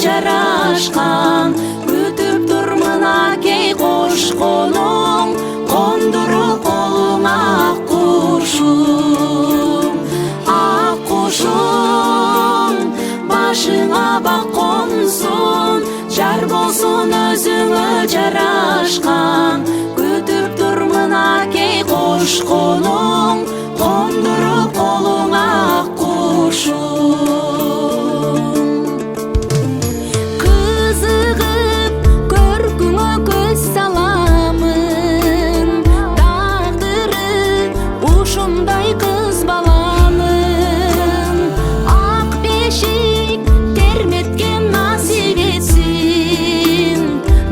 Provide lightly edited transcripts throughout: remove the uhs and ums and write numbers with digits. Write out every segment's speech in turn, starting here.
жарашкан, күтүп турмун акей кош колуң, кондуруп колуңа ак кушум, башыңа бак консун, жар болсун өзүңө жарашкан, күтүп турмун акей кош колуң, кондуруп колуңа ак кушум. Кызыгып көркүңө көз саламын, тагдыры ушундай кыз баланын, ак бешик терметкен насип этсин,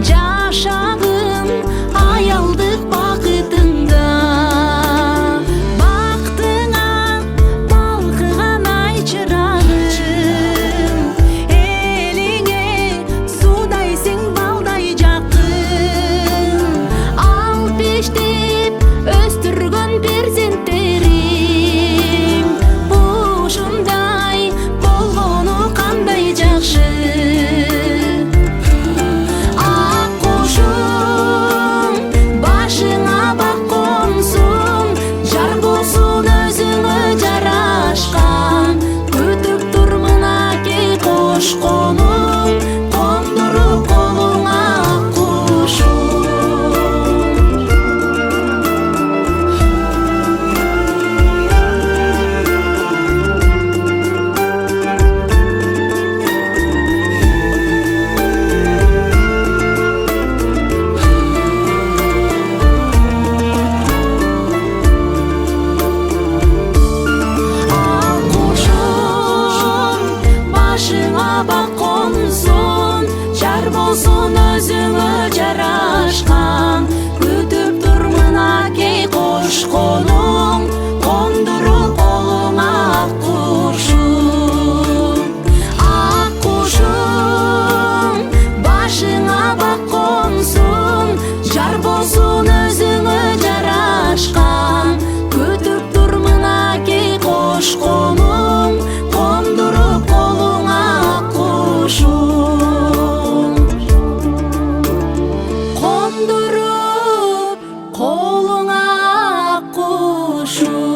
жашагым аялдык бакытыңда, бактыңа балкыган ай чырагым, элиңе судай сиң балдай жакын, ал бештеп өстүргөн перзенттериң, ушундай болгону кандай жакшы. Ак кушум, башыңа бак консун, жар болсун өзүңө жарашкан, күтүп турмун акей кош колуң, кондуруп колуңа ак кушум. Ак кушум, башыңа бак консун, жар болсун өзүңө жарашкан, күтүп турмун акей кош колуң, кондуруп колуңа ак кушум. Ак кушум, башыңа бак консун, жар болсун өзүңө жарашкан, күтүп турмун акей кош колуң, кондуруп колуңа ак кушум. Кондуруп колуңа ак кушум.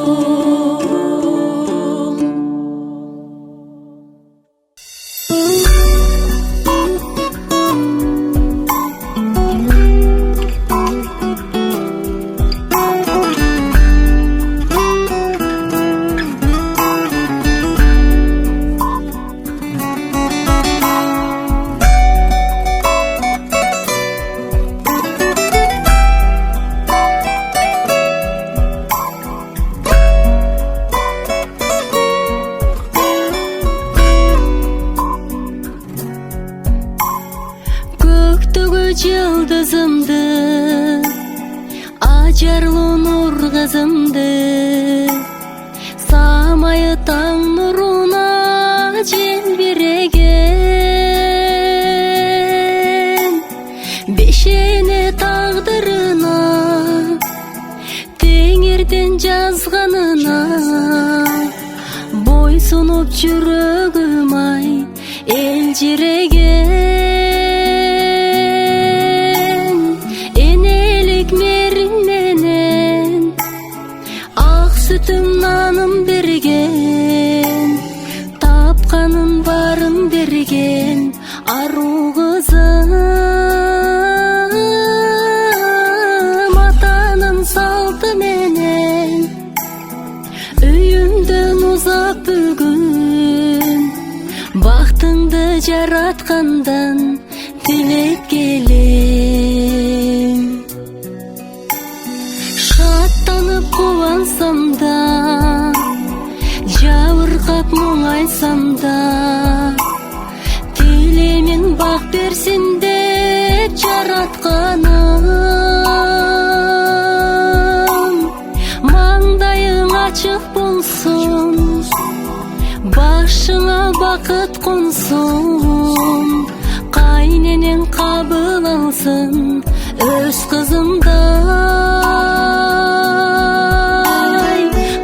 Көктөгү жылдызымды, ажарлуу нур кызымды, самайы таң нуруна желбиреген, бешене тагдырына, теңирден жазганына, бойсунуп жүрөгүм ай элжиреген, энелик мерин менен ак сүтүм наным берген, тапканын барын берген аруу кызым, атанын салты менен үйүмдөн узап бүгүн, бактыңды жараткандан тилеп келем. Шаттанып кубансам да, жабыркап муңайсам да, тилемин бак берсин деп жаратканым, маңдайың ачык болсун, башыңа бакыт консун, кайненең кабыл алсын өз кызымдай,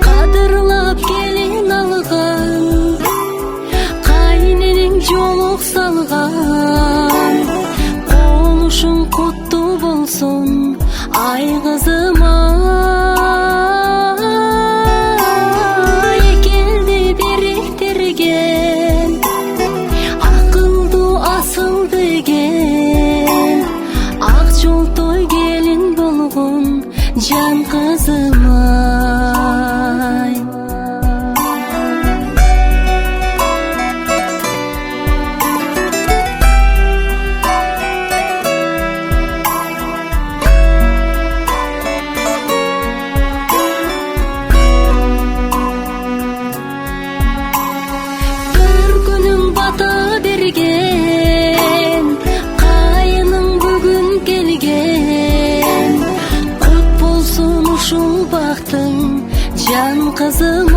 кадырлап келин алган, кайненең жолу mutluluk salgan. Oluşun kutlu bolsun ay kızım ay. Ekildi biriktirgen akıldı asıl degen. Ak jol toy gelin bolgun can kızım ay. Bir günün bata bergen kayının bugün gelgen. Kut bolsun uşul baktın can kızım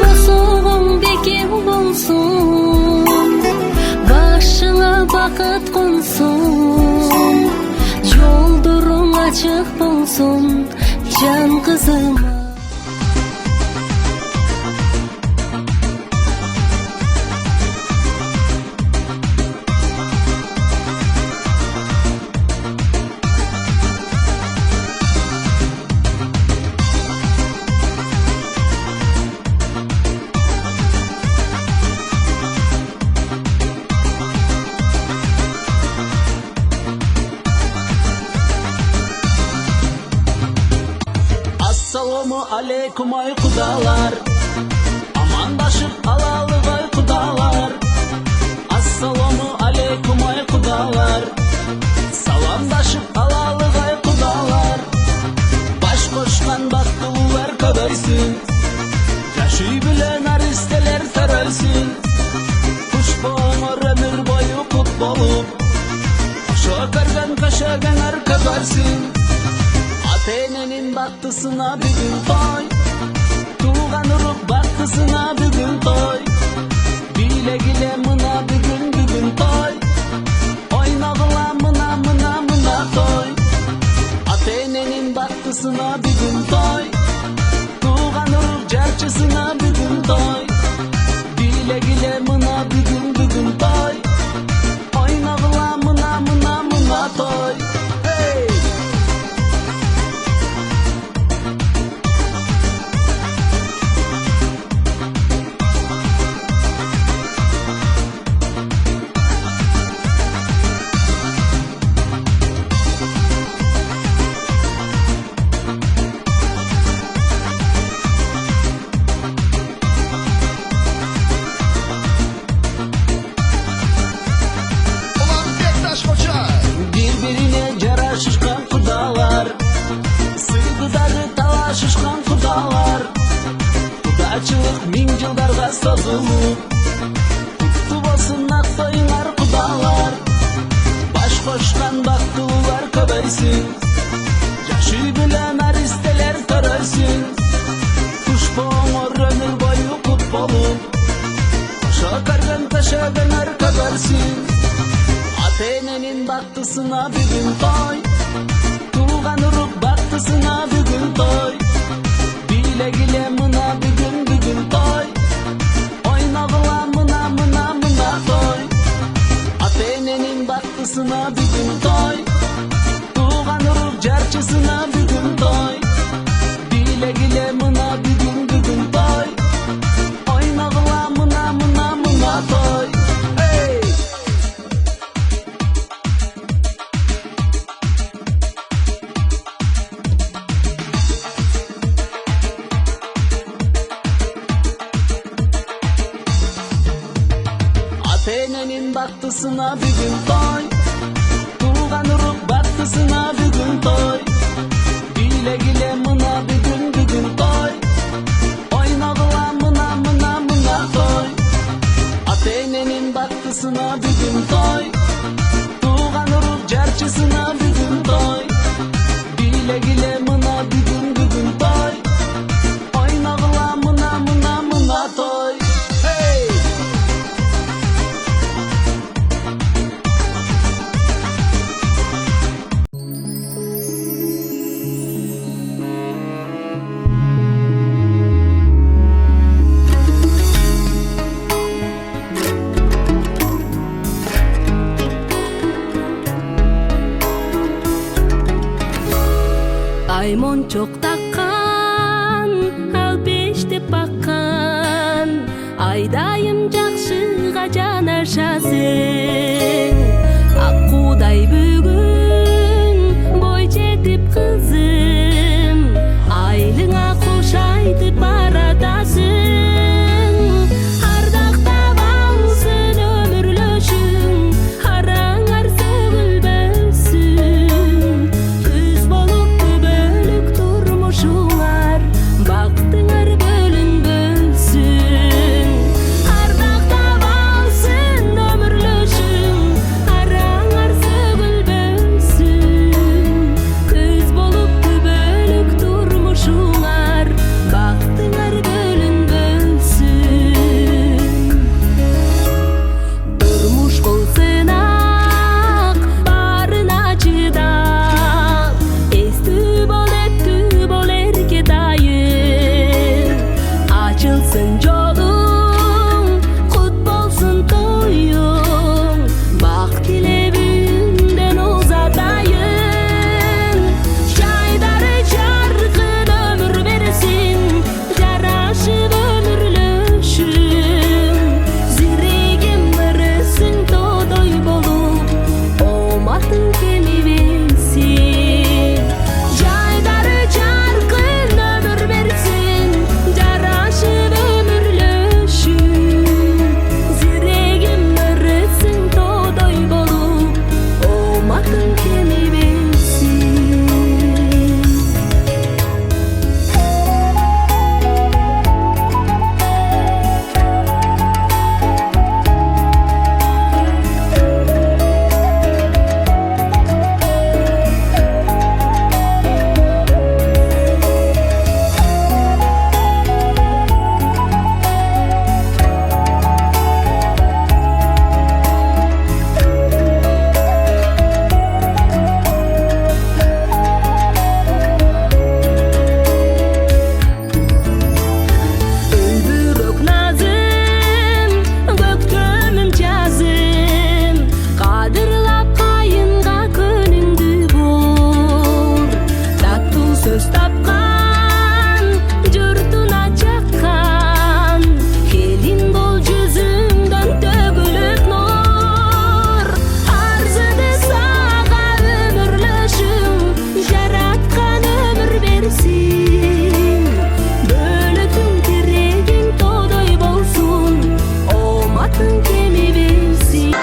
Bosoğun bekim bolsun başına bakıt konsun. Yoldurun açık bolsun can kızım. Assalamu aleykum ay kudalar, amandaşıp alalı ay kudalar. Assalamu aleykum ay kudalar, salamdaşıp alalı ay kudalar. Baş koşkan baktılılar köbeysin, yaşı bilen aristeler terelsin. Kuş boğumur ömür boyu kut bolup, aşağı kargan kaşagan arkabarsin. Atenenin baktısına bugün toy, tuğan uruk baktısına bugün toy. Bile gile mına bugün toy, oynagıla mına toy. Atenenin baktısına bugün toy, tuğan uruk jarçısına bugün toy. Bile gile mına bugün toy, oynagıla mına toy. Hey! Birbirine yaraşışkan kudalar, sıydıdarı talaşışkan kudalar. Kudaçılık min yıldarga sozulup, kutlu bolsun aktoyunar kudalar. Baş koşkan baktılılar köbeysin, yaşı bilen aristeler törelsin. Kuş boğumur ömür boyu kut bolup, koşa kargan taşagan arkabarsin. Atenenin baktısına bugün toy, tuğan uruk baktısına bugün toy. Bile gile mına bugün toy, oynagıla mına toy. Atenenin baktısına bugün toy, tuğan uruk jarçısına bugün toy. Bile gile mına bugün toy, oynagıla mına toy. Hey! Atenenin baktısına bugün toy, tuğan uruk baktısına bugün toy. Bile gile mına bugün toy, oynagıla mına toy. Atenenin baktısına bugün toy, tuğan uruk jarçısına bugün toy. Bile gile mına bugün toy, oynagıla mına toy. Hey! Çok takkan, al beştep bakkan, aydayım жақшыға жанашасың. Аққудай бүгін бой жетіп қызым, айлыңа қош айтып баратасың. Ардақтап алсын өмірлөшің, араңар сөгілбөсүн. Күз болып бөлік тұрмышыңар, бақтыңар бөлінбөсүн. Ардақтап алсын өмірлөшің, араңар сөгілбөсүн. Күз болып бөлік тұрмышыңар, бақтыңар бөлінбөсүн. Тұрмыш болсын ақ, барына чыдап, есті бол ерке дайын. Açılsın жолың, құт болсын тойың, бақ тілебіңден ұзатайын. Жайдары жарқын өмір берсін, жарашып өмірлөшің. Жүрегім ырысың тодай болып, оматың кемебесін. Жайдары жарқын өмір берсін, жарашып өмірлөшің. Жүрегім ырысың тодай болып, оматың кемебесін. Өлбүрөк назым, көктөмүм жазым, кадырлап кайынга көнүңдү бор. Таттуу сөз тапкан, журтуна чаккан, келин бол жүзүңдөн төгүлөт нур. Арзыды сага өмүрлөшүң, жараткан өмүр берсин. Бөлөтүң тирегиң тодай болсун, оматың кемебесин.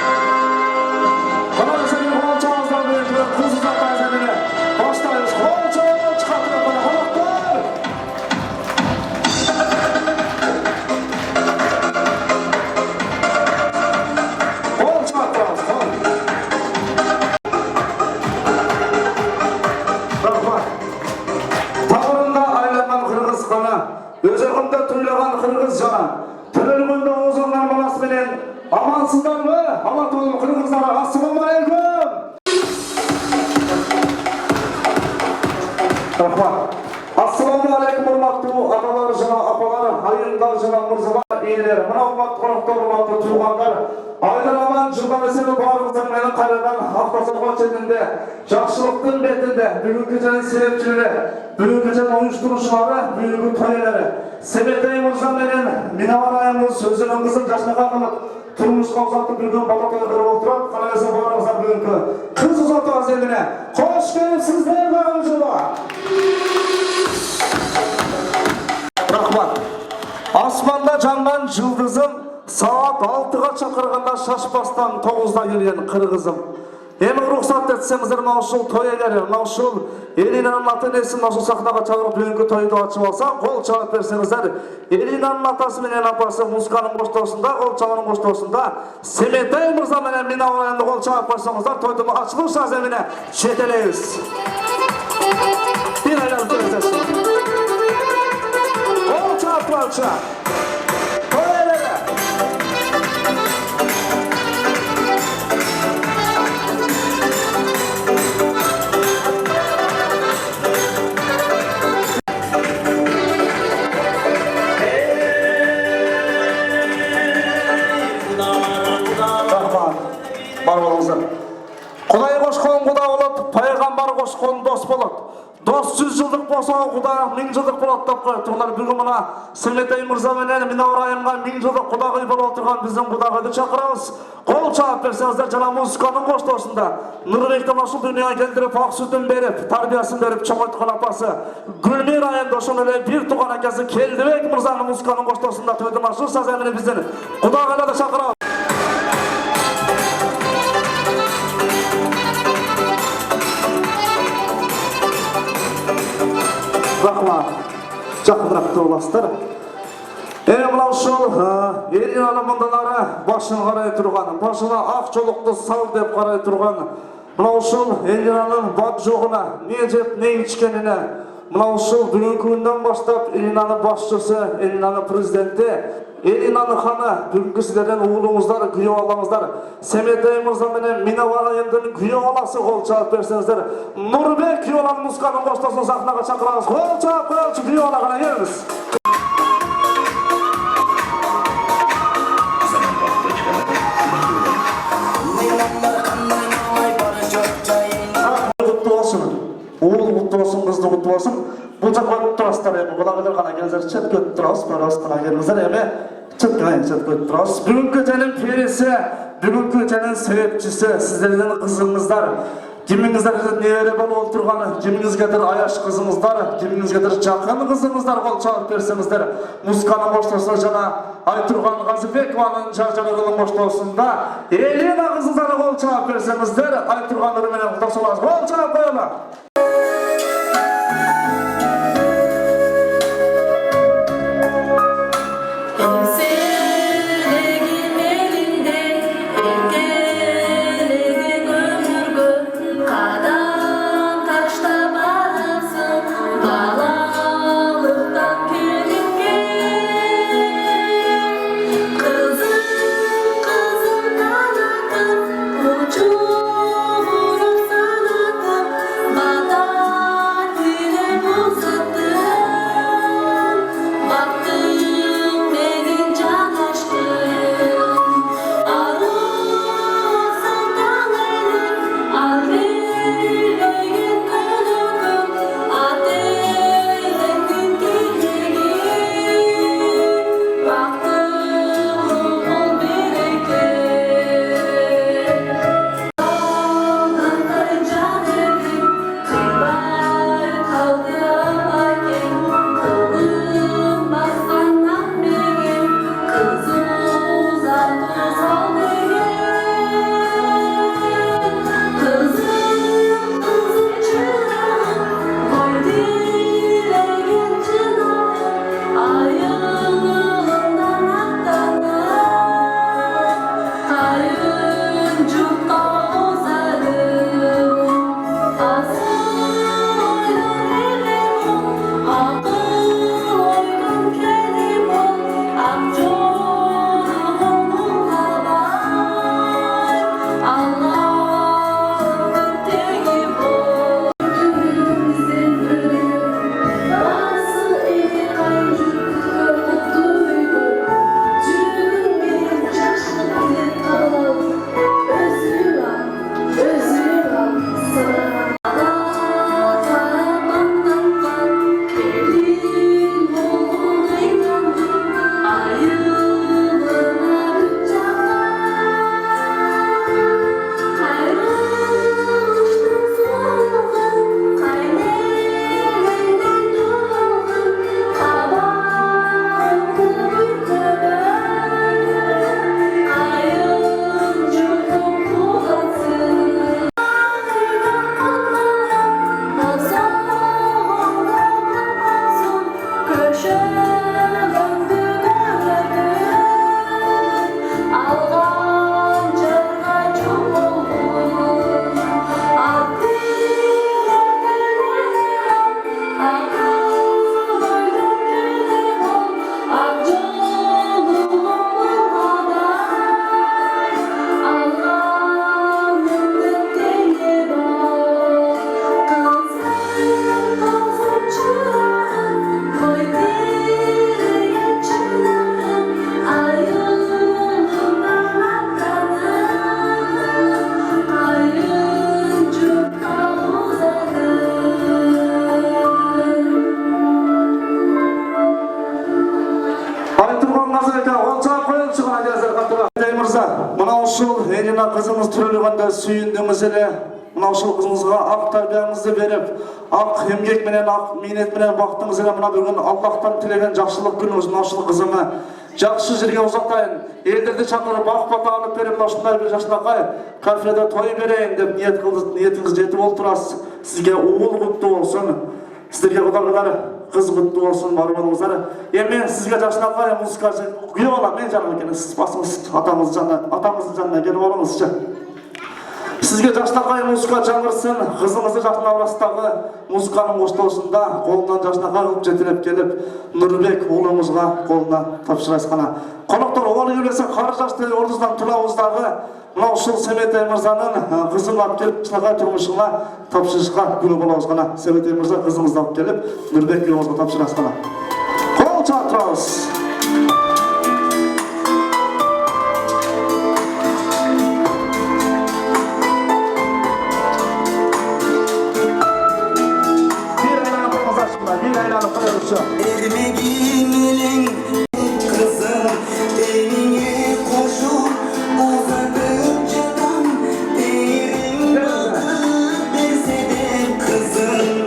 Konakçı'nın konçağızdan büyükler, kızı zaten zemine. Başlayız, konçağına çıkartın bana konaklar. Konçağız, kon. Rahmat. Tağırında aylanan Kırgız kana, özerginde tüylegan Kırgız jana, tülülgünde ozanlar balası menen, amansızlar mı? Aman toğum Kırgızlara, assalamu alaikum. Rahmat. Assalamu alaikum hurmattуу аталар жана апалар, айымдар жана мырзалар, ээлер, мына урматтуу коноктор, урматтуу туугандар, айдан аман жылдан эсеби баарыңыздар менен кайрадан Ақтасарбак четинде, жакшылыктын бетинде бүгүнкү кеченин себепчилери, бүгүнкү кеченин уюштуруучулары, бүгүнкү той ээлери, Себетей мырза менен Минабар айымыз өзүнүн кызын жашнага кылып, турмушка узатып жүргөн бала тойлору отуруп, кана эсе баарыңыздар бүгүнкү кыз узатуу аземине кош келипсиздер баарыңыздар. Rahmat. Asmanda жанган жылдызым, саат 6-га чакырганда шашпастан 9-да келген кыргызым. Эми уруксат этсеңиздер, мына ушул той ээлери, мына ушул элинин атын эсин ошол сахнага чыгарып бүгүнкү тойду ачып алсак, кол чабып берсеңиздер, элинин атасы менен апасы музыканын коштоосунда, кол чабанын коштоосунда, Себетей мырза менен Минабар айымды кол чабып койсоңуздар, тойдун ачылыш аземине жетелейбиз. Бир айланып келесиз. Кол чабып турчу. Той ээлери. Құдай қошқан құда болады, пайғамбар қошқан дос болады. Дос 100 жылдық болса соғуда 1000 жылдық болады деп қойыптығылар. Бүгін мұна Сымбетей Мырза менен Минаур айымға 1000 жылдық құдағи болып отырған біздің құдағайды шақырамыз. Қол шағып берсеңіздер, жаңа музыканың қоштасында Нұрбекті машыл дүнияға келтіріп, ақ сүтін беріп, тарбиясын беріп, чоңайтқан апасы Гүлмир айында ошон эле бир туған акасы Келдібек Мырзаның музыканың қоштасында тойды машыл сазамini біздің құдағайларды шақырамыз. Рахмат, жақынырақты оластыр. Мынау шол елін алымындалары башын қарай тұрған, башына ақ жолықты сал деп қарай тұрған. Мынау шол Элинаның бат жоғына, не жеп, не ішкеніне. Мынау шол бүгінгі күннен баштап Элинаның басшысы, Элинаның президенті, Элинаның ханы, бүгінгі сіздерден ұлыңыздар, күйеу алаңыздар. Сымбетей Мырза менен Минаур айымдың күйеу аласы қол чағып берсеңіздер. Нұрбек күйеу аланың музыканың қоштасын сахнаға шақырамыз. Қол чағып қойыңыз, күйеу алағына келіңіз. Oğul kutlu olsun, kızlı kutlu olsun. Bu çok kutlu turaslar emi. Kulağıdır kana gelzer, çet kötü turas, böyle az kana gelmezler emi. Çet kötü turas. Bugünkü gecenin perisi, bugünkü gecenin sebepçisi, sizlerden kızınızlar. Kimingizler nere bol oturganı, kimingizgedir ayaş kızınızlar, kimingizgedir жақын kızınızlar kol çalıp bersenizler. Muzkanın boştasına jana Ayturgan Gazibekovanın jarjarının boştasında Elina kızınızlara kol çalıp bersenizler. Ayturganları menen kutap solağız. Kol çalıp koyalım. Bana назар екен, олча қойып шығына кездер қатыға. Мырза, мынау ушул Элина қызыңыз түрілгенде сүйіндіңіз еле, мынау ушул қызыңызға ақ тәрбияңызды беріп, ақ емгек менен, ақ минет менен бақтыңыз еле, мына бүгін Аллахтан тілеген жақсылық күніңіз мына ушул қызыңы жақсы жерге ұзатайын, елдерді шақырып ақ бата алып беріп, мына ушундай бір жашынақай кафеде той берейін деп ниетіңіз жетіп ол тұрасыз. Сізге уыл құтты болсын, сіздерге құдағылар қыз құтты болсын, бар болыңыздар. Мен сізге жашынақай музыка күйе боламын, мен жаным екен, сіз басыңыз атаңыздың жанына келіп олыңызшы. Сізге жашынақай музыка жаңырсын, қызыңызды жақын арасындағы музыканың қоштаусында қолынан жашынақай қылып жетелеп келіп, Нұрбек ұлыңызға қолына тапсырасыз қана. Қонақтар оғалы келесі қар жашты ордыздан тұлауыздағы мынау ушул Семетей мырзаның қызын алып келіп, жашынақай тұрмышына тапсырышқа күні болауыз қана. Семетей мырза қызыңызды алып келіп, Нұрбек ұлыңызға тапсырасыз қана. Қол чаптырыңыз. Ermegin elin kızım Elini koşup uzatıp yatan Derin balı verse de kızım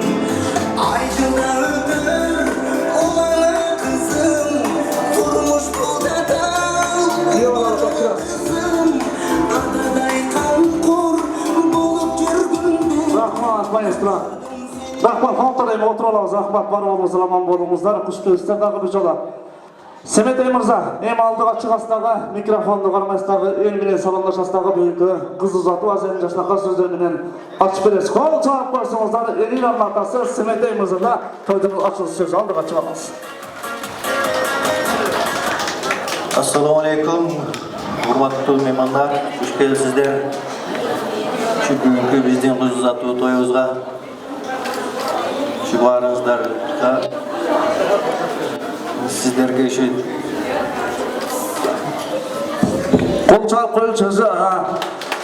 Aydınlardır olana kızım Vurmuş bu da kızım Adaday kan kor bulup жүргүндө Rahmat, maestro. Rahmat, halklarıyım, oturalım. Rahmat, var olunuz, aman bolunuzlar. Kuş gözler dağı bir jola. Semetey Mırza, hem aldığa çıkasıdağı, mikrofondu karmaysıdağı, el bile salonlaşasıdağı büyükü, kız uzatı, az elin yaşına karşı sözlerinin açıp veririz. Kol çağırıp koysunuzlar, elin anlatası Semetey Mırza'da toydunuz açılış sözü aldığa çıkamaz. Assalamu alaikum, hurmatlı mehmanlar, hoş geldinizler. Şu günkü bizden kız uzatı toyumuzga şu barınızlarga sizlerge şu Kol çağırıp koyun sözü,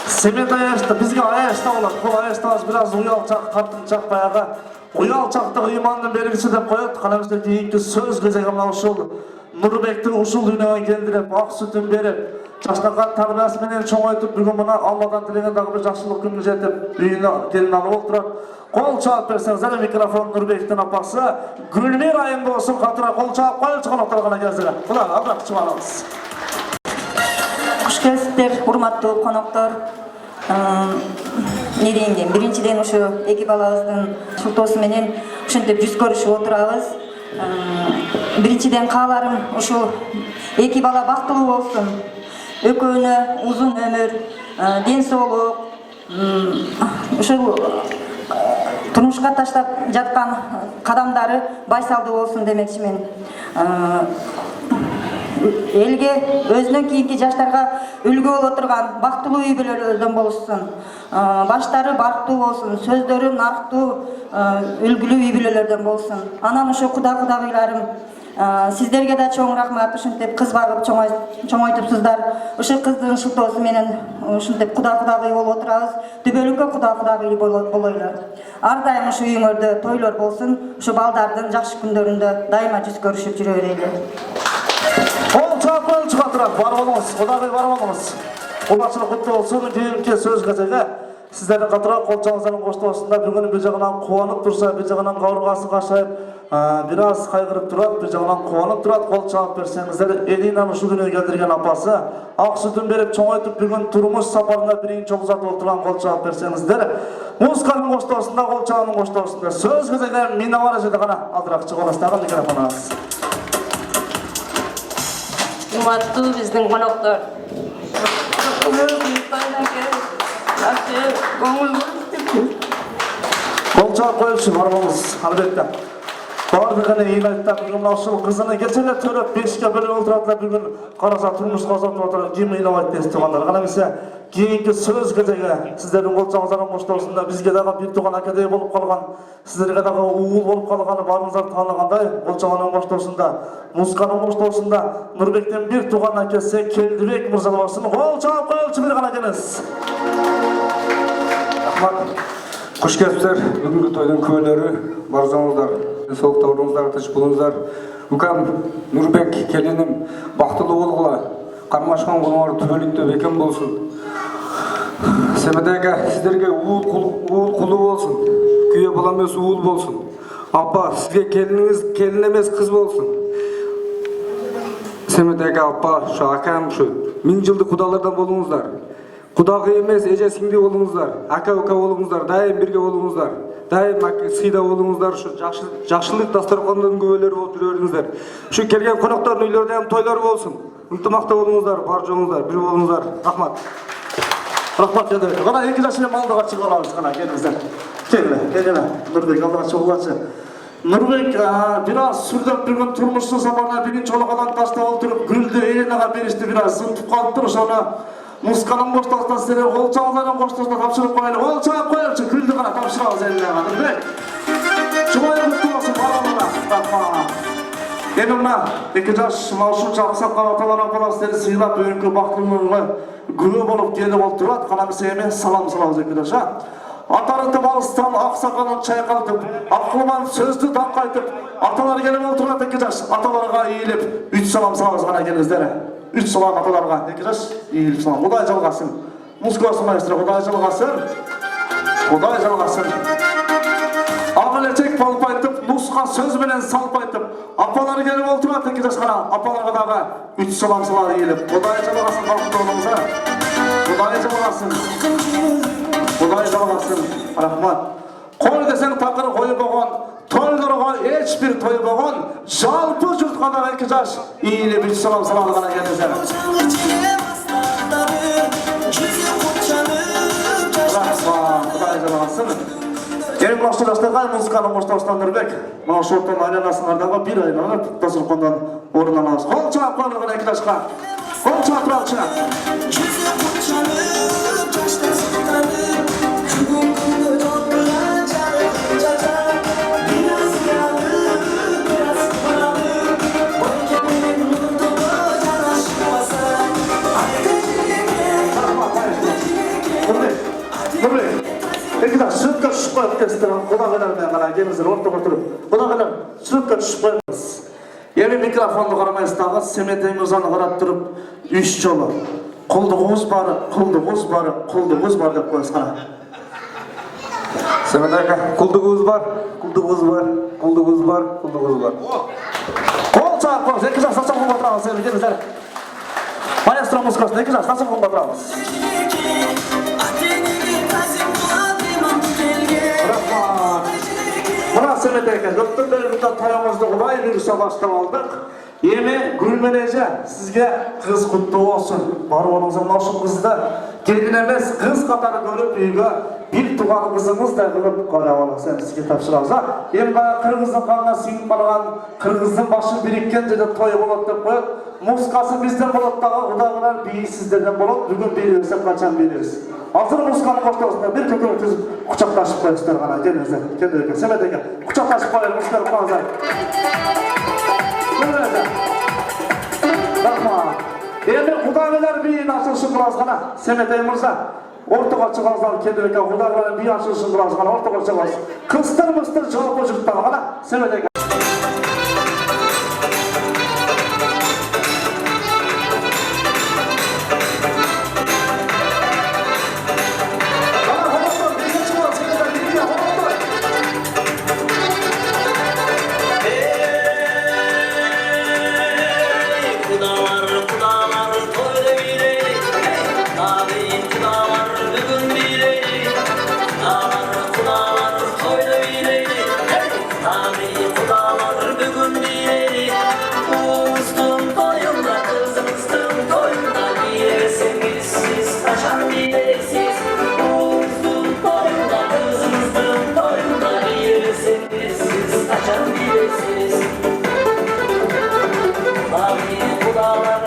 Semet ayaşta, bizge ayaşta olur. Kol ayaşta biraz uyalçak, tartınçak bayağı. Uyalçakta imanın belgisi de koyut. Kalemizde keyinki söz gezegimle uşul. Nurbek'tin uşul dünyaya geldirip, ak sütün berip, жашнакай тарбиясы менен чоңойтуп бүгүн мына Алладан тилеген дагы бир жакшылык күнү жетип үйүнө келин алып отурат. Кол чаап берсеңиздер, микрофон Нурбектин апасы Гүлмир айында болсун, катыра кол чаап коюлчу конокторго гана келсеңер. Кудай абрак чыгарабыз. Куш келипсиздер, урматтуу коноктор. Не дейин, биринчиден ушу эки балабыздын шултоосу менен ушинтип жүз көрүшүп отурабыз. Биринчиден кааларым ушул эки бала бактылуу болсун. Экөөнө узун өмүр, ден соолук, ушул турмушка таштап жаткан кадамдары байсалдуу болсун демекчимин. Элге өзүнөн кийинки жаштарга үлгү боло турган бактылуу үй бүлөлөрдөн болушсун. Баштары барктуу болсун, сөздөрү нарктуу, үлгүлүү үй бүлөлөрдөн болсун. Анан ушу кудагыйларым сиздерге да чоң рахмат, ушинтип кыз багып чоңойтупсуздар. Ушу кыздын шултоосу менен ушинтип кудагый болуп отурабыз. Түбөлүккө кудагый болойлор. Ар дайым ушу үйүңөрдө тойлор болсун, ушу балдардын жакшы күндөрүндө дайыма жүз көрүшүп жүрө берели. Кол чаап коюлчу катыра, бар болуңуз, кудагый бар болуңуз. Кулачылык куттуу болсун, кийинки сөз кезеги сиздердин катыра кол чабыңыздардын коштоосунда бүгүн бир жагынан кубанып турса, бир жагынан кабыргасы кашайып, бир аз кайгырып турат, бир жагынан кубанып турат. Кол чаап берсеңиздер, Элинаны ушул күнү келдирген апасы, ак сүтүн берип чоңойтуп бүгүн турмуш сапарында биринчи жолу uzatып отурган. Кол чаап берсеңиздер, музыканын коштоосунда, кол чабынын коштоосунда сөз кезеги мина бар жерде гана алдырак чыгабыз. Дагы микрофон алыңыз. Урматтуу биздин коноктор. Кол чаап коюлчу бар болуңуз, албетте. Бардыгына ыйлайттап бүгүн ушул кызыны кечеле төрөп 5ке бөлүп отурат, бүгүн караса турмушка узатып отурат. Ким ыйлабайт дейсиз туугандар. Кана эмесе кийинки сөз кезеги сиздердин кол чабыңыздардын коштоосунда бизге дагы бир тууган акадей болуп калган, сиздерге дагы уул болуп калганы баарыңыздар тааныгандай, кол чабынын коштоосунда, музыканын коштоосунда Нурбектин бир тууган акеси Келдибек мырза болсун. Кол чаап коюлчу бир гана келиңиз. Рахмат. Куш келипсиздер. Бүгүнкү тойдун күбөлөрү барсаңыздар. Соғықта орныңыздар, тыныш болыңыздар. Үкем Нұрбек келінім бақтылы болғыла. Қармашқан құлыңар түбелікті бекем болсын. Семедегі сіздерге уыл құлы болсын. Күйе боламес уыл болсын. Апа, сізге келін емес қыз болсын. Семедегі апа, шу акам шу. 1000 жылды құдалардан болыңыздар. Құдағы емес, эже сіңді болыңыздар. Ака-ука болыңыздар, дайым бірге болыңыздар. Дайым сыйда болыңыздар, шу жақшылық дастарханның көбелері болып жүреріңіздер. Шу келген қонақтардың үйлерде тойлар болсын. Ынтымақта болыңыздар, бар жоңыздар, бір болыңыздар. Рахмат. Рахмат енді. Ғана 2 жасымен алдыға шығарамыз, ғана келіңіздер. Келіңі. Нұрбек алдыға шығылғаншы. Нұрбек biraz сүрдеп жүрген тұрмышы сапарына бірінші олағадан тастап отырып, гүлді Еленаға берісті biraz зынтып қалып тұр, соны музыканың қоштасынан сіздер қол чағыларының қоштасына тапшырып қойылы. Қол чағып қойылшы, гүлді ғана тапшырамыз Еленаға. Нұрбек, жұбайы құтты болсын, балаларына. Рахмат. Енді мына 2 жас маушын жақсаққан аталар апалар сіздерді сыйлап, өрінкі бақылыңызға гүлі болып келі болып тұрады. Қаламысы емен салам салауыз 2 жас. Атарынды балыстан ақсақанын чайқалтып, ақылман сөзді даңқайтып, аталар келіп отырады 2 жас. Аталарға иіліп, 3 салам салауыз ғана келіңіздер. 3 салам аталарға 2 жас иіліп салам. Құдай жалғасын. Музыкасы маэстро, Құдай жалғасын. Құдай жалғасын. Ағылечек балпайтып, нұсқа сөзбенен салпайтып, апалар келіп отырады 2 жас ғана. Апаларға дағы 3 салам салауыз иіліп. Құдай жалғасын қалыпты олыңызға. Құдай жалғасын. Құдай жалғасын, рахмат. Қой десең тақыры қойы болған, тойларға ешбір той болған, жалпы жұртқа да 2 жас иілі бір салам салалығына келіңіздер. Рахмат, Құдай жалғасын. Ең мақшы жастарға музыканың қоштасынан Нұрбек, мағыш ортан айланасынардағы бір айланып, дастархандан орын аламыз. Қол чағып қойылған 2 жасқа. Қол чағып тұрақшы. Sürekli düşüp koyup kestir, Құдағайлармен ғана келіңіздер, ортаға тұрып. Құдағайлар, sürekli düşüp koyup. Еми микрофонды қарамайсыздағы, Семетей Мырзаны қарап тұрып, 3 жолы. Құлдығыз бары, құлдығыз бары, құлдығыз бар деп қойыз қана. Семедегі құлдығыз бар, құлдығыз бар, құлдығыз бар, құлдығыз бар. Қол чағып қойыз, 2 жас сасақын батырамыз, келіңіздер. Маэстро музыкасын 2 жас сасақын батырамыз. Мына Семетейге, доктор таяғымызды Құдай бұйырса бастап алдық. Еме Гүлменеже, сізге қыз құтты болсын. Бар болыңыздар, маушын қызды келін емес, қыз қатары көріп, үйге бір туған қызыңыздай қылып қарап алыңыз, сізге тапсырамыз. Енді қырғыздың қанына сіңіп барған, қырғыздың башы біріккен жерде той болады деп қойып, музыкасы бізден болады дағы, Құдағайлар бейі сіздерден болады, бүгін бересек қачан береміз. Hazır muzkanın koştasında bir kökünü tüzüp kucaklaşıp koyuyorlar bana. Gelinizler, kendileriyle. Semedeyken kucaklaşıp koyuyorlar, muzkanı koyuyorlar. Böylece. Bakma. Eğer Құдағайлар bir açılışın kırazgana, Semedey Mırza, ortağa çıkazlar kendileriyle, Құдағайлар bir açılışın kırazgana, ortağa çıkaz. Kıstır mıstır cevap ocuktan bana, Semedeyken. Kudalar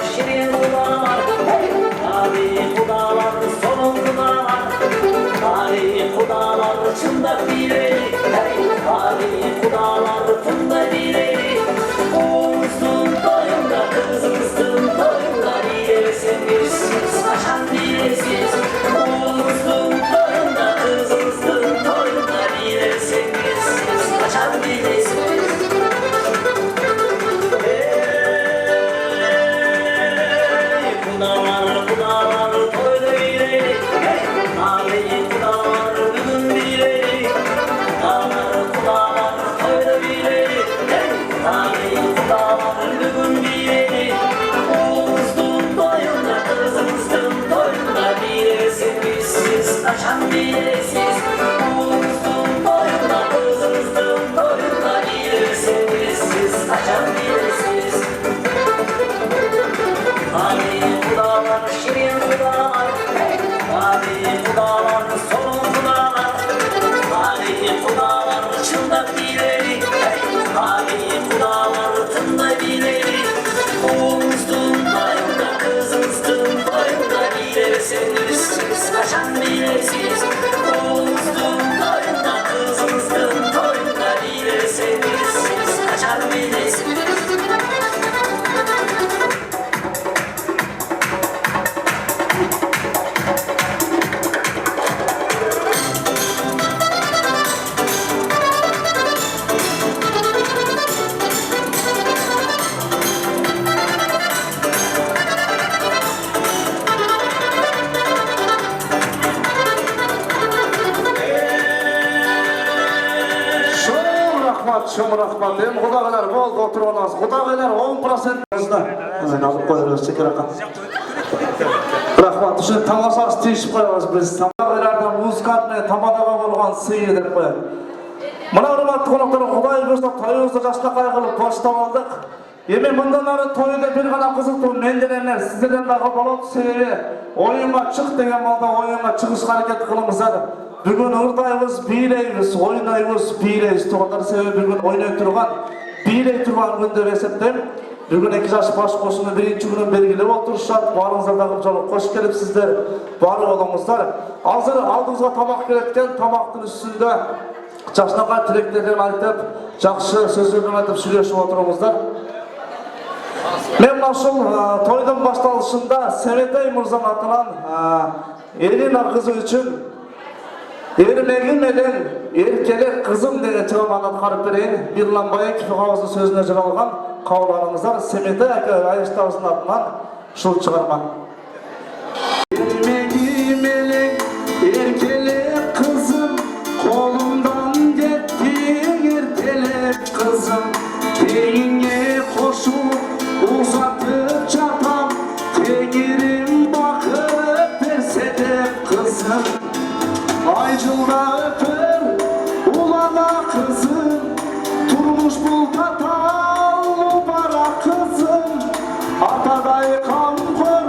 Ali kudalar, şirin kudalar, Ali kudalar, solun kudalar, Ali kudalar, çıldak bileri, Ali kudalar, tında bileri, oğluzdun dayında, kızınızdın dayında, bilerseniz siz kaçan bilesiz, oğluzdun dayında, kızınızdın dayında, bilerseniz siz kaçan bilesiz. Şom rahmat. Hem Xudagaylar boldu oturganız. Xudagaylar 10%'da. Ana alıp koyarız çeker akan. Rahmat. Şu tamasas tişip koyarız biz. Xudagaylardan muzikantne tamadaga bolgan sıyı dep koyar. Mına hurmatly konoklar, Xuday berse toyubuzda жашка кайгылып баштап алдык. Эми мындан ары тойда бир гана кызыктуу менден эмес, сиздерден дагы болот. Себеби оюнга чык деген балда оюнга чыгышка аракет кылыңыздар. Бүгүн ырдайбыз, бийлейбиз, ойнойбуз, бийлейбиз. Тугандар себеби бүгүн ойной турган, бийлей турган күн деп эсептейм. Бүгүн 2 жаш баш кошууну биринчи күнүн белгилеп отурушат. Баарыңыздар дагы жолу кош келипсиздер. Баары болуңуздар. Азыр алдыңызга тамак келеткен, тамактын үстүндө жашнакай тилектерин айтып, жакшы сөздөрдүн айтып сүйлөшүп отуруңуздар. Мен ушул тойдун башталышында Семетей мырзанын атынан Элина кызы үчүн Эрмегим менен эркелек кызым деген чыгарманы аткарып берейин. Бирлан Байеков агабыздын сөзүнө жаралган кабыл Семетей ака Айыштабыздын атынан ушул чыгарма. Эрмегим менен эркелек кызым, колумдан кеттиң эртелеп кызым, тегиңе кошуп узатып жатам, теңирим бакыт берсе деп кызым. Ay жылда öpür ulana kızım, turmuş bul tatavlu bara kızım, ataday kamkor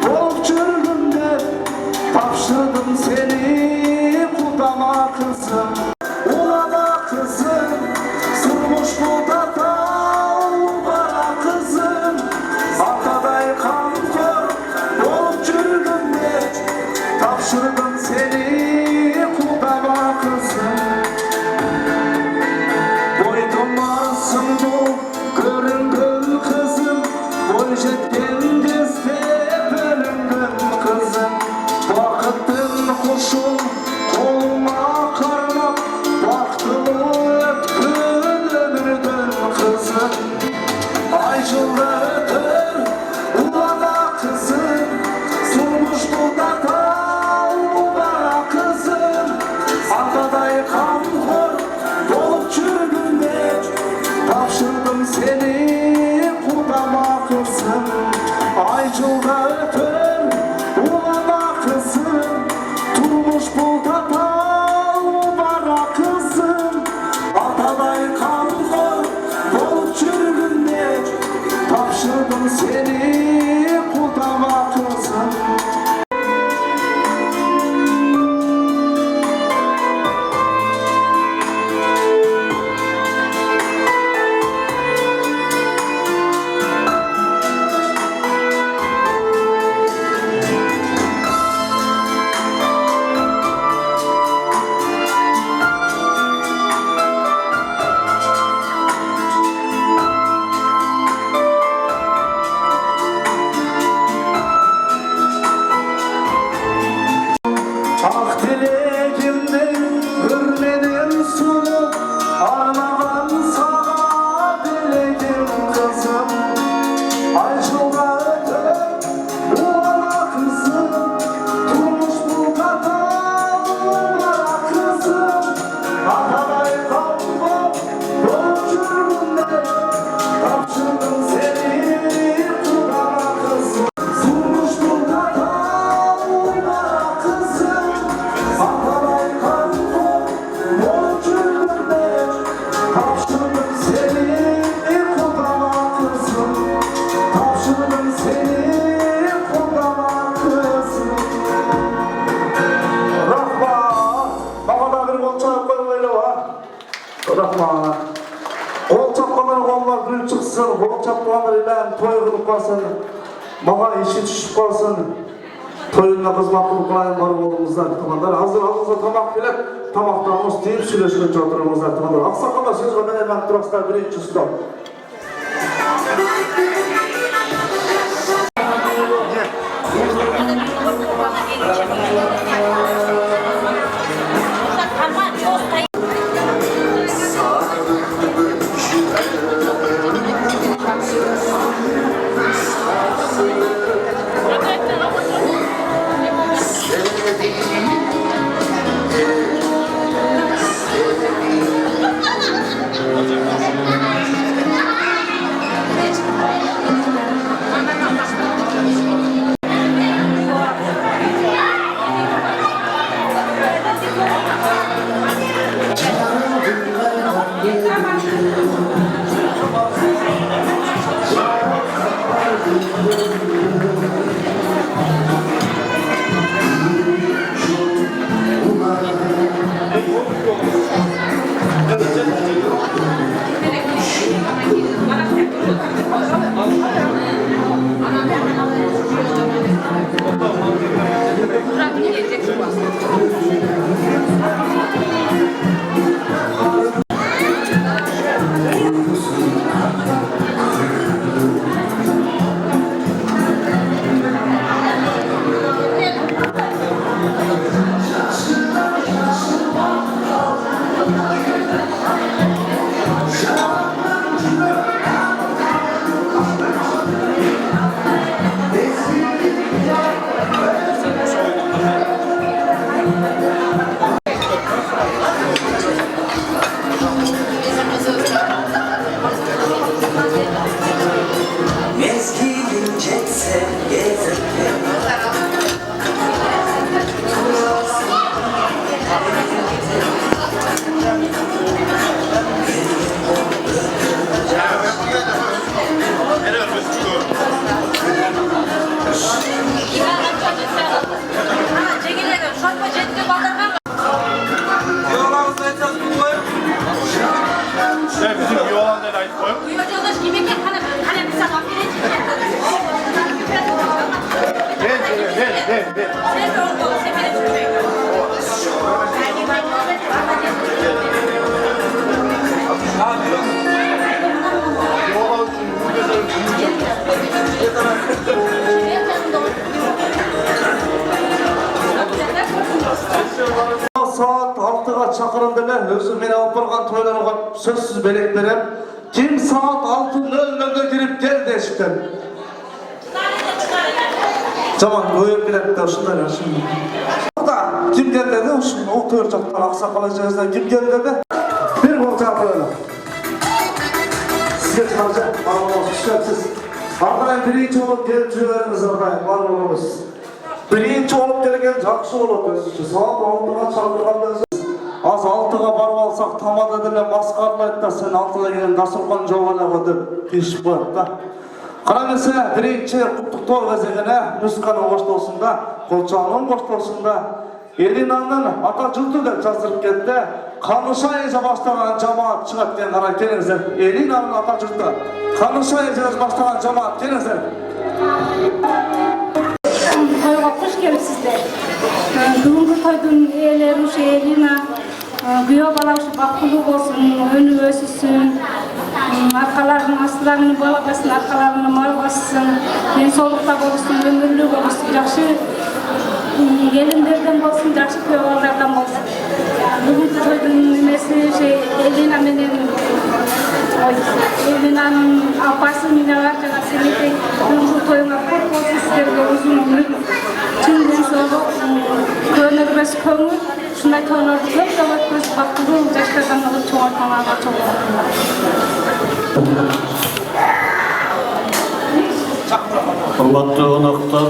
bolup жүрgüm dep tapşırdım seni kudama kızım. Ulana kızım, turmuş bul tatavlu bara kızım, ataday kamkor bolup жүрgüm dep tapşırdım seni kızım. Boyutmarsın bu görüngün kızım, boy jetken кезде bölüngün kızım. Vakıttın kuşun koluma karnap, baktımı öpkün ömürdün kızım. Ay жылda ötür ulana kızım, surmuş dudakta bara kızım, ataday kamkor bolup жүрgümde tapşırdım seni kudama kızım. Ay жылda ötür ulana kızım, turmuş bul tatal bara kızım, ataday kamkor bolup жүрgümde tapşırdım seni kudama kızım. Bana işi düşüp kalsın. Toyunda kızmaklık kılayın var oğlumuzlar. Hazır ağzınıza tamak gelip, tamaktan olsun deyip söyleşmek oturumuzlar. Aksakallar sözü ben hemen duraslar birinci stop. Mezgilin çekse gezerken Saat 6'ga çakırıldılar. Özüm beni apırgan toylarına sözsüz belek verem. Kim saat 6:00'da girip geldi eşikten. Tamam, koyup bilet de şunlar ya şimdi. Burada kim geldi dedi, şimdi o toyurcaktan aksakalacağızdan kim geldi dedi. Bir volta böyle. Size çıkaracak, ağlamaz, şüphesiz. Arkadan birinci olup gelip cüvelerimiz arkadan, var olumuz. Birinci olup gelgen jakşı olup özüçü. Saat 6'ga çakırgan özü. Az 6'ga barıp alsak tamad edilen maskarlaydı da sen 6'da gelen dasılgan joğala koyup kişip koyup da. Karamese birinci kutluktor vezegine Nuskan'ın koştu olsun da, Kolçağı'nın koştu olsun da, Elina'nın Atatürk'ü de жаздырып кетті. Kanışayınca başlayan cemaat çıkart diyen karar gelіңіздер. Elina'nın Atatürk'ü Kanışayınca başlayan cemaat gelіңіздер. Toyga hoş gelipsizler. Бүгүнкү тойдун ээлери ушу Элина, күйөө бала ушу бактылуу болсун, өнүп өсүсүн, аркаларынын астыларынын бала бассын, аркаларынын мал бассын, ден соолукта болушун, өмүрлүү болушун, жакшы келиндерден болсун, жакшы күйөө балдардан болсун. Бүгүнкү тойдун немеси Элина менен Элинанын апасы Минагар жана Семетек бүгүнкү тоюңа көп болсун, сиздерге узун өмүр, чын ден соолук, көнөрбөс көңүл, ушундай тойлорду көп жыл өткөзүп бактылуу жаштардан чоңойтканга чоң Hurmatlı konuklar,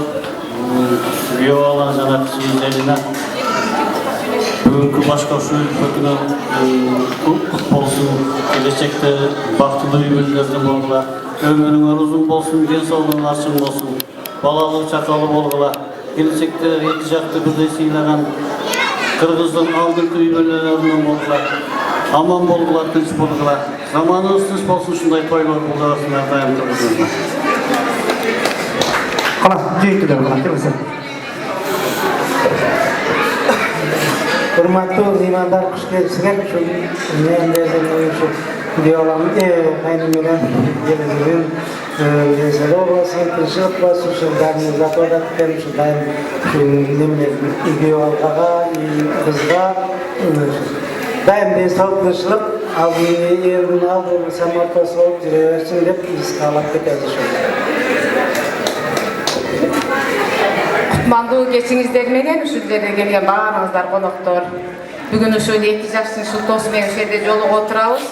kuyov alan sanatçımız Elina. Bugünkü başkoşu ülküne kutlu olsun, gelecekte baktılı ümürlerden olgular. Ömrünün uzun olsun, gen soluğun açın olsun, balalı çakalı olgular. Gelecekte yetişakta birleşiyle Kırgız'ın aldıklı ümürlerinden olgular. Aman bolgular, tinç bolgular. Zamanınız tinç olsun, şunday toylar bulgarasınlar dayanıklı. жейтілер бұна келесі. Hurmatli mehmonlar, xush kelibsizlar. Shu men bergan shu videolarni qaynimelar keladigan mesele olsun, tinchlik va so'zlarni zakoratgan shu daim shu nimalar videolarga, qizga daim besavqishlik avni yerni aldı samarqa so'rib jiraversin deb isqalab ketadi shu. Kutmandуу кечиңиздер менен ушул жерге келген баарыңыздар конокторор. Бүгүн ушул 2 жаштын шултоосу менен ушул жерде жолугуп отурабыз.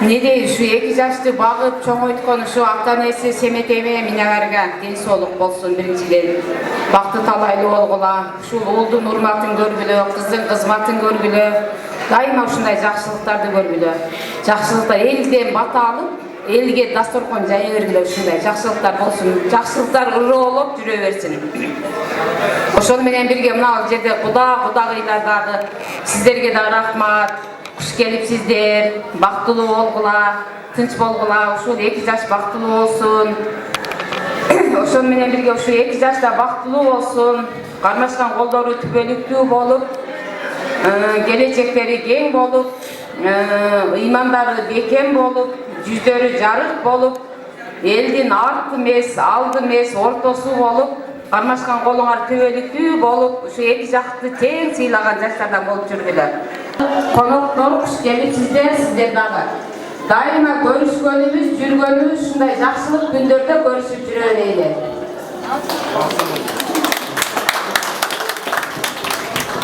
Не дейин, ушу 2 жашты багып чоңойткон ушу ата-энеси Семетеме минелерге ден соолук болсун биринчиден. Бакты талайлуу болгула, ушул уулдун урматын көргүлө, кыздын кызматын көргүлө, дайыма ушундай жакшылыктарды көргүлө. Жакшылыктар элден бата алып, элге дасторкон жая бергиле, ушундай жакшылыктар болсун. Жакшылыктар ыроолоп жүрө берсин. Ошол менен бирге мына жерде кудагыйлар дагы сиздерге да рахмат. Куш келипсиздер, бактылуу болгула, тынч болгула, ушул 2 жаш бактылуу болсун. Ошол менен бирге ушул 2 жашта бактылуу болсун, кармашкан колдору түбөлүктүү болуп, келечектери кең болуп, ыймандары бекем болуп, жүздөрү жарык болуп, элдин арты эмес, алды эмес, ортосу болуп, кармашкан колуңар түбөлүктүү болуп, ушу 2 жакты тең сыйлаган жаштардан болуп жүргүлө. Коноктор куш келипсиздер, сиздер дагы. Дайыма көрүшкөнүбүз, жүргөнүбүз ушундай жакшылык күндөрдө көрүшүп жүрө берели.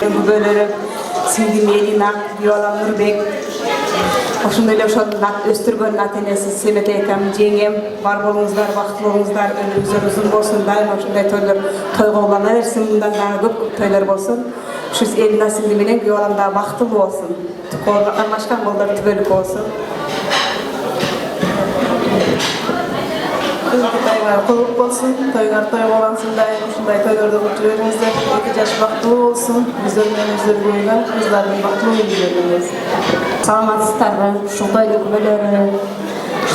Бүгүнөрө сиңдим Элина, Виола Нурбек, ошондой эле ошол өстүргөн ата-энеси Семете экем, жеңем, бар болуңуздар, бактылуу болуңуздар, өмүрүңүздөр узун болсун, дайыма ушундай тойлор тойго улана берсин, мындан дагы көп тойлор болсун. Ушу Элина сиңдим менен Виолам да бактылуу болсун. Колго кармашкан колдор түбөлүк болсун. Тойгар кулуп болсун, тойгар той болгонсун дайым ушундай тойлорду кылып жүрүңүздөр. 2 жаш бактылуу болсун, биздер менен өздөрү ойлоп, кыздардын бактылуу үйлөрүңүз. Саламатсыздарбы, ушул тойлук күбөлөрү.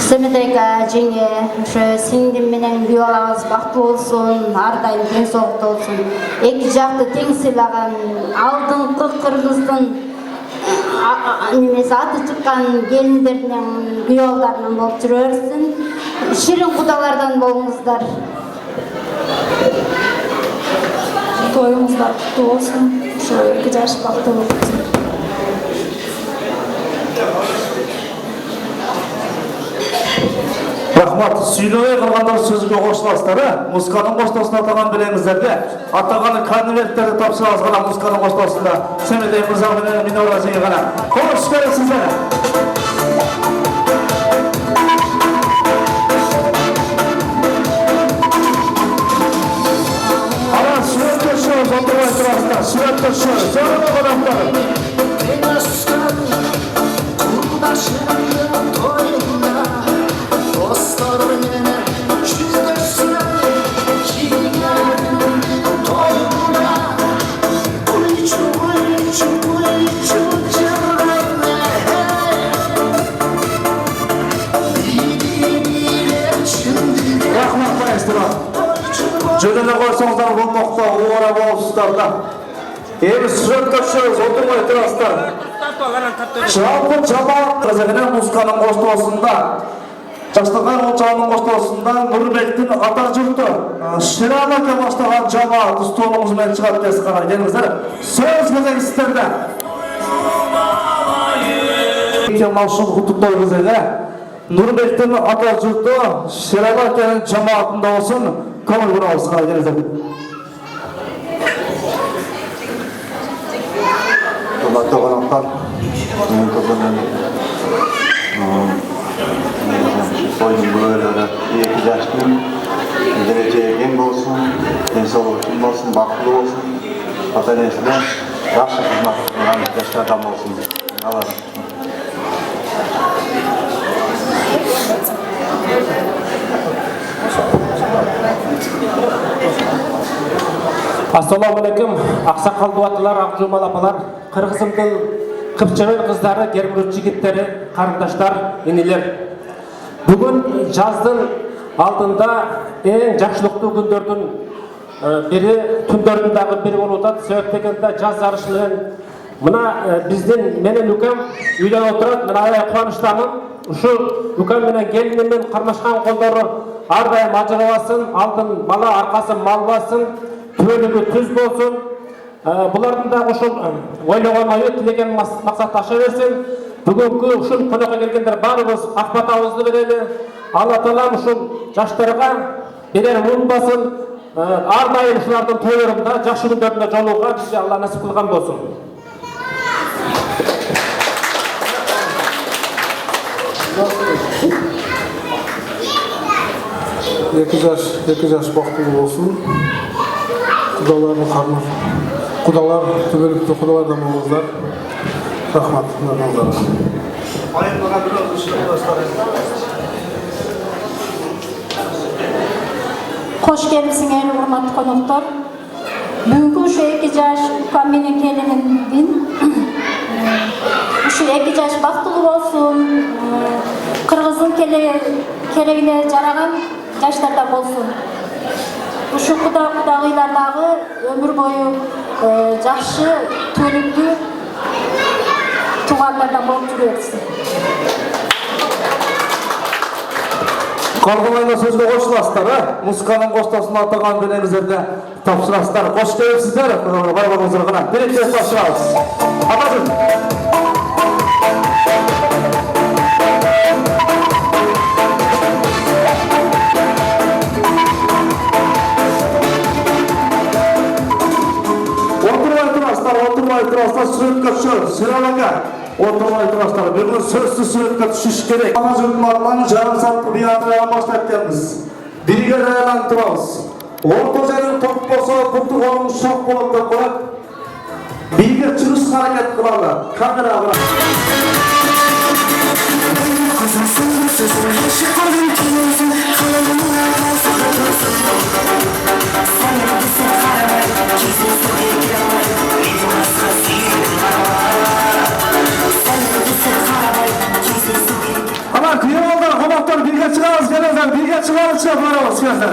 Семетека жеңе, ушу сиңдим менен Виолабыз бактылуу болсун, ар дайым тең соолукта болсун. 2 жакты тең сыйлаган алдыңкы кыргыздын немеси аты чыккан келиндердин, күйөөлөрүнөн болуп жүрө берсин. Ширин кудалардан болуңуздар. Тоюңуздар куттуу болсун. Ушу 2 жаш бактылуу болсун. Рахмат, сүйлөбөй калгандар сөзгө кошуласыздар, музыканын коштоосун атаган билеңиздерде. Атаган конверттерди тапшырабыз гана музыканын коштоосунда. Семетей мырза менен Минора жеңе гана. Кош келесиздер. Ара сүрөттөшөбүз, отурбай турасыздар. Сүрөттөшөбүз, зорго коноктор. Жөніне қойсаңыздар болмақта оғара болысыздар да. Ері сүрөттөшөбүз, отурбай турасыздар. Жалпы жамаат қазағынан музыканын коштоосунда, Жаштарга Ошоонун коштоосунда Нурбектин ата журту Ширала ке баштаган жамаат устоолуңуз менен чыгат тез гана келиңиздер. Сөз кезеги сиздерде. Ушул куттуктоо кезеги Нурбектин ата журту Ширала кенин жамаатында болсун. Көңүл бурабыз гана келиңиздер. Урматтуу коноктор, менин көзөмөн toyun böyle 2 yaştın, geleceğe gen olsun, dens olsun, bakılı olsun, ata-enesine yaxşı hizmet kılgan yaşlı adam olsun. Allah Assalamu alaikum, ақсақалды аталар, ақжумал апалар, Қырғызымдың қыпчырын қыздары, гермұрт жігіттері, қарындаштар, енелер. Бүгін жаздың алдында ең жакшылыктуу күндөрдүн бири түндөрдүн дагы бири болуп атат. Себеп дегенде жаз жарышы менен мына биздин менен укам үйлөнүп отурат. Мен аябай кубанычтамын. Ушул укам менен келиним кармашкан колдору ар дайым ажырабасын, алдын бала аркасы малбасын, түбөлүгү түз болсун. Булардын дагы ушул ойлогон ою, тилеген максаты аша берсин. Бүгүнкү ушул конокко келгендер баарыбыз ак батабызды берели. Алла таалам ушул жаштарга берер унутпасын. Ар дайым ушулардын тойлорунда, жакшы күндөрүндө жолугууга бизге Алла насип кылган болсун. Эки жаш бактылуу болсун. Кудалар түбөлүктүү кудалардан болуңуздар. Рахмат. Хош келипсиңер, урматтуу коноктор. Бүгүнкү ушу 2 жаш укам менен келинимдин ушу 2 жаш бактылуу болсун, кыргыздын керегине жараган жаштарда болсун. Ушу кудагыйлар дагы өмүр бою жакшы түбөлүктүү туугандардан болуп жүрө берсин. Кардыңайна сөзгө кошуласыздар, музыканын коштосун атаган белеңиздерге тапшырасыздар. Кош келипсиздер, бар-барыңыздар гана. Биринчи тапшырабыз. Атажын. Oturmay turasızlar, sürekli düşüyoruz. Sıralanga. Oturmay turasızlar. Bugün sözsüz sürekli düşüş gerek. Anacığım Allah'ın canı sattı bir hatırlayan başlayıp geliniz. Birge rayalan turabız. Orta canın top bolsa, kurtuk olmuş şok bolup da koyup. Birge çürüs hareket kılarlar. Kamera bırak. Ama kıyamalar, konaklar birge çıkarız gelirler, birge çıkarız çıkarız gelirler.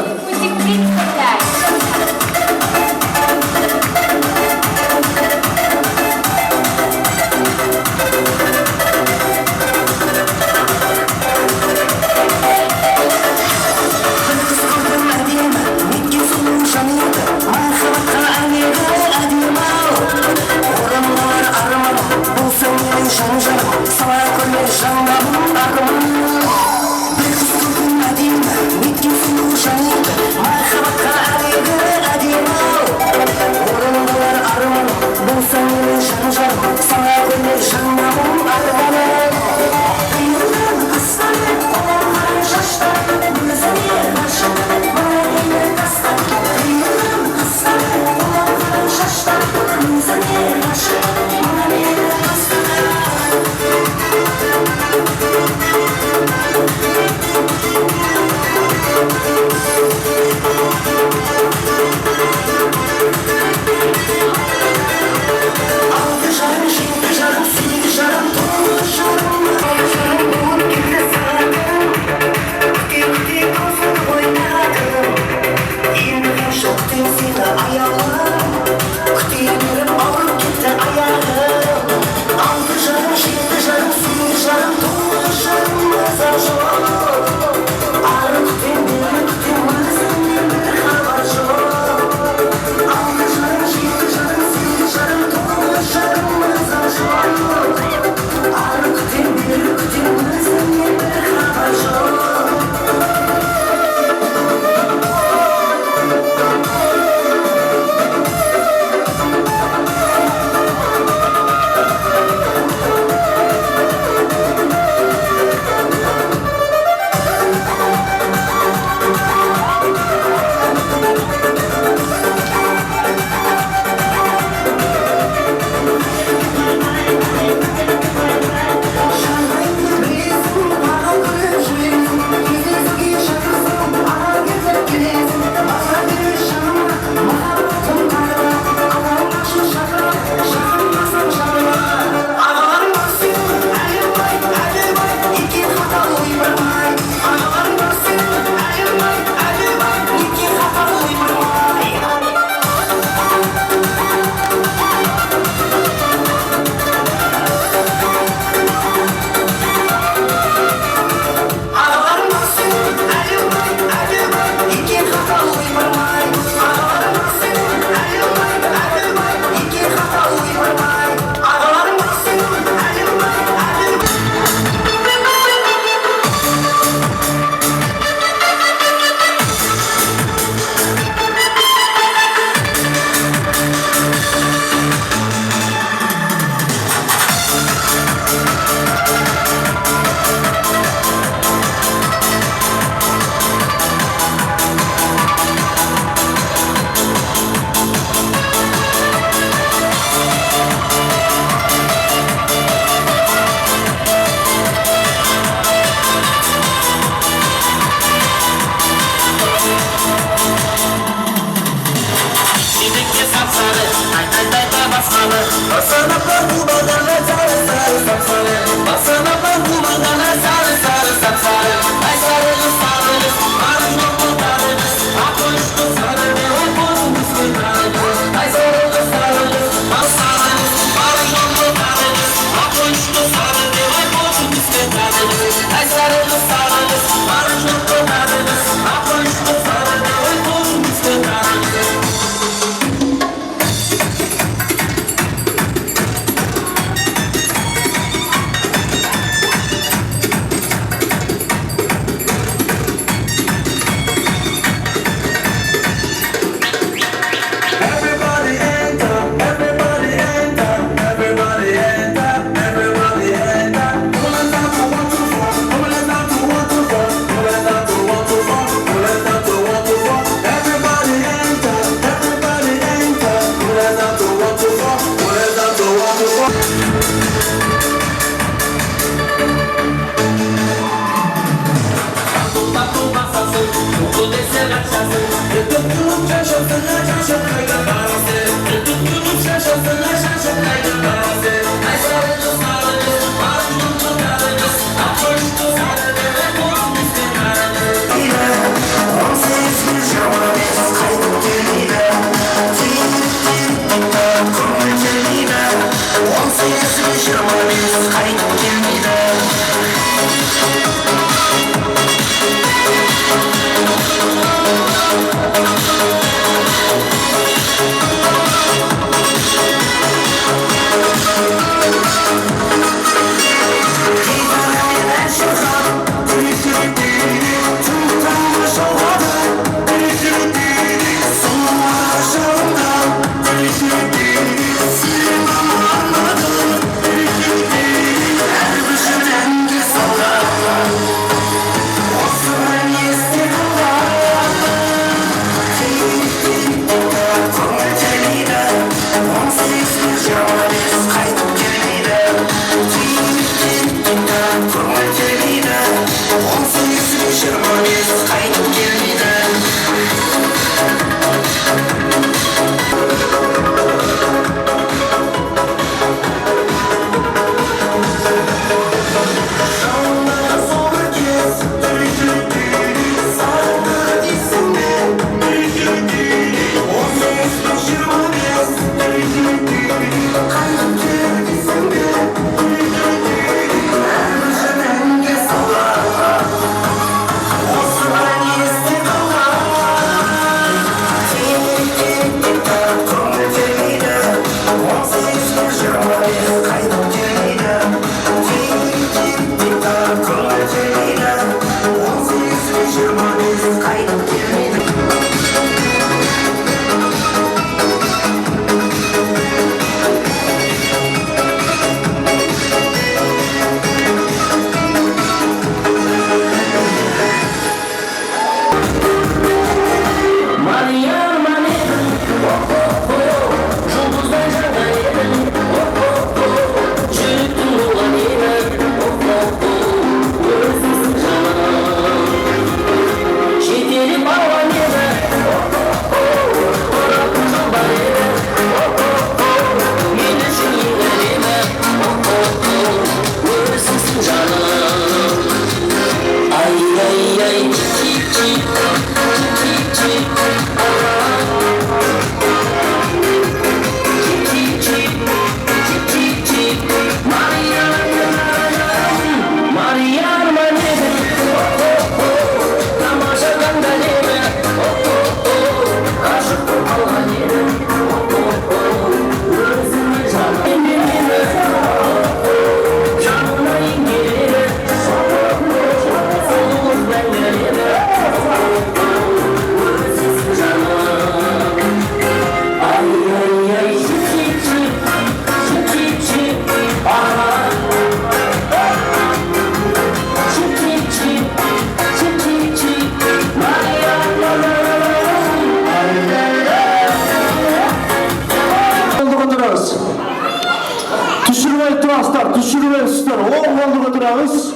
düşürmezler. O oldu durağız.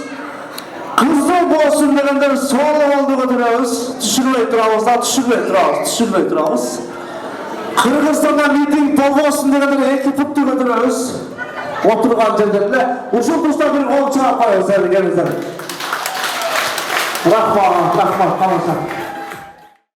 Kızıl bolsun degender sol oldu durağız. Düşürmey durağız. Düşürmey durağız. Кыргызстанда митинг болбосун дегенде 2 путту көтөрөбүз. Отурган жерлерде. Ушул туста бир кол чыгап коебуз, келиңиздер. Рахмат, тамаша.